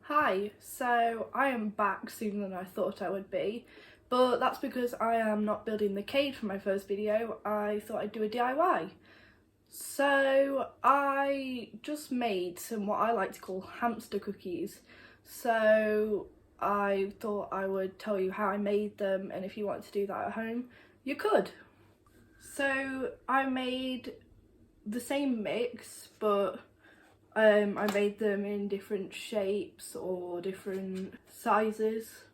Hi, so I am back sooner than I thought I would be, but that's because I am not building the cage for my first video. I thought I'd do a DIY. So I just made some what I like to call hamster cookies. So I thought I would tell you how I made them, and if you want to do that at home, you could. So I made the same mix, but I made them in different shapes or different sizes.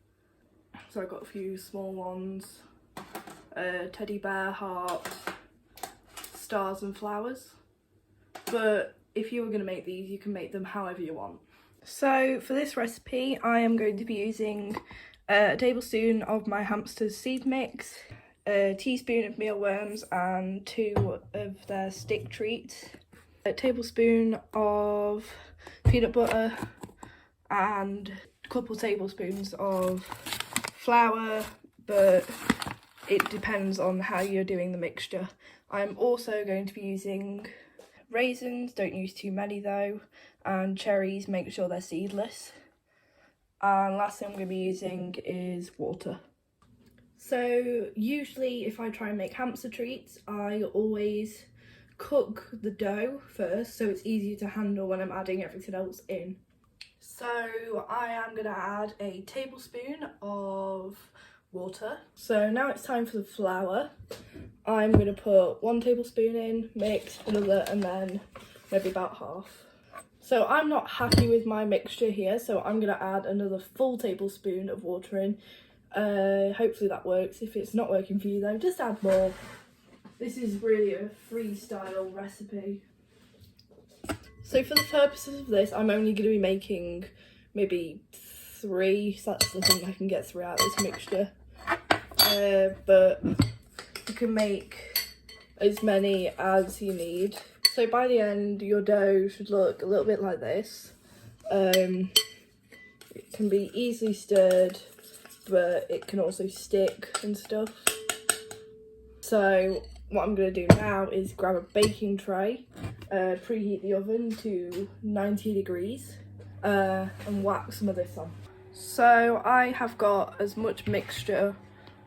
So I got a few small ones, teddy bear, heart, stars and flowers. But if you were going to make these, you can make them however you want. So for this recipe, I am going to be using a tablespoon of my hamster's seed mix, a teaspoon of mealworms and 2 of their stick treats, a tablespoon of peanut butter and a couple tablespoons of flour, but it depends on how you're doing the mixture. I'm also going to be using raisins, don't use too many though, and cherries, make sure they're seedless. And last thing I'm going to be using is water. So usually if I try and make hamster treats, I always cook the dough first so it's easier to handle when I'm adding everything else in. So I am going to add a tablespoon of water. So now it's time for the flour. I'm going to put 1 tablespoon in, mix another, and then maybe about half. So I'm not happy with my mixture here, so I'm going to add another full tablespoon of water in. Hopefully that works. If it's not working for you though, just add more. This is really a freestyle recipe. So for the purposes of this, I'm only going to be making maybe 3, so that's the thing I can get through out this mixture. But you can make as many as you need. So by the end, your dough should look a little bit like this. It can be easily stirred, but it can also stick and stuff. So what I'm going to do now is grab a baking tray, preheat the oven to 90 degrees and whack some of this on. So I have got as much mixture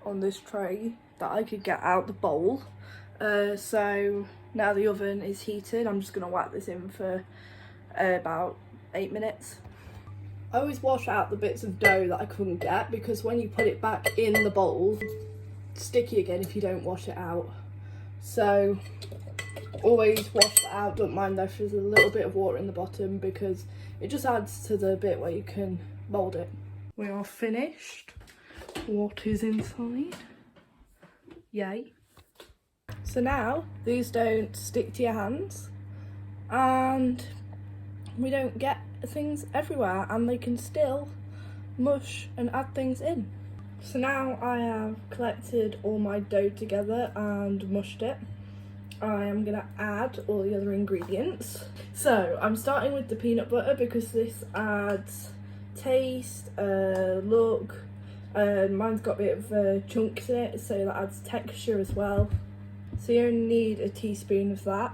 on this tray that I could get out the bowl. So now the oven is heated, I'm just going to whack this in for about 8 minutes. I always wash out the bits of dough that I couldn't get, because when you put it back in the bowl, it's sticky again if you don't wash it out. So always wash that out, don't mind if there's a little bit of water in the bottom, because it just adds to the bit where you can mould it. We are finished. What is inside? Yay. So now these don't stick to your hands and we don't get things everywhere, and they can still mush and add things in. So now I have collected all my dough together and mushed it. I am going to add all the other ingredients. So I'm starting with the peanut butter because this adds taste, look. Mine's got a bit of chunks in it, so that adds texture as well. So you only need a teaspoon of that.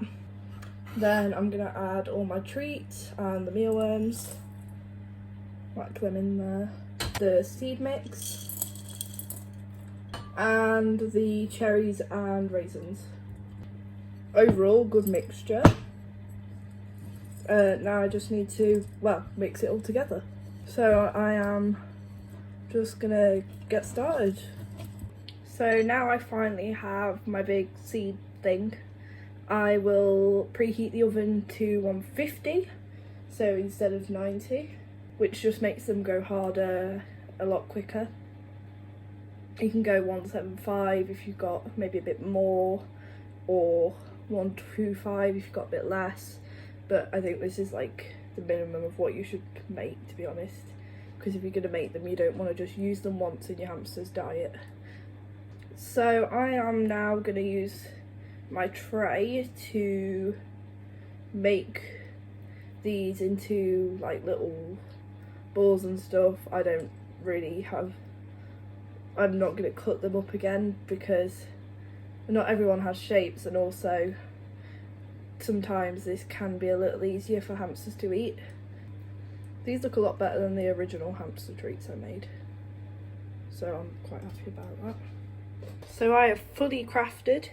Then I'm going to add all my treats and the mealworms. Whack them in there. The seed mix. And the cherries and raisins. Overall, good mixture. Now I just need to, mix it all together. So I am just going to get started. So now I finally have my big seed thing. I will preheat the oven to 150, so instead of 90, which just makes them go harder a lot quicker. You can go 175 if you've got maybe a bit more, or 125 if you've got a bit less, but I think this is like the minimum of what you should make, to be honest, because if you're going to make them, you don't want to just use them once in your hamster's diet. So I am now going to use my tray to make these into like little balls and stuff. I'm not going to cut them up again because not everyone has shapes, and also sometimes this can be a little easier for hamsters to eat. These look a lot better than the original Hamster Treats I made, so I'm quite happy about that. So I have fully crafted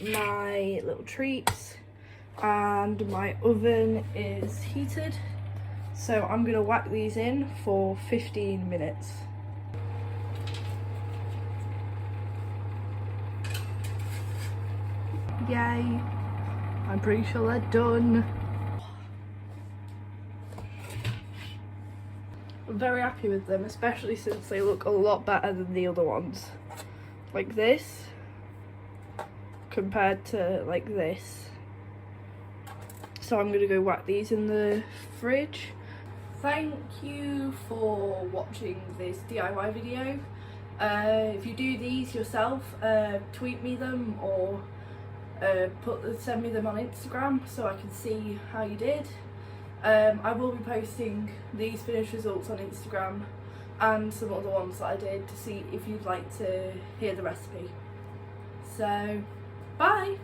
my little treats and my oven is heated, so I'm going to whack these in for 15 minutes. Yay! I'm pretty sure they're done. I'm very happy with them, especially since they look a lot better than the other ones. Like this, compared to like this. So I'm gonna go whack these in the fridge. Thank you for watching this DIY video. If you do these yourself, tweet me them or send me them on Instagram so I can see how you did. I will be posting these finished results on Instagram and some other ones that I did to see if you'd like to hear the recipe. So, bye!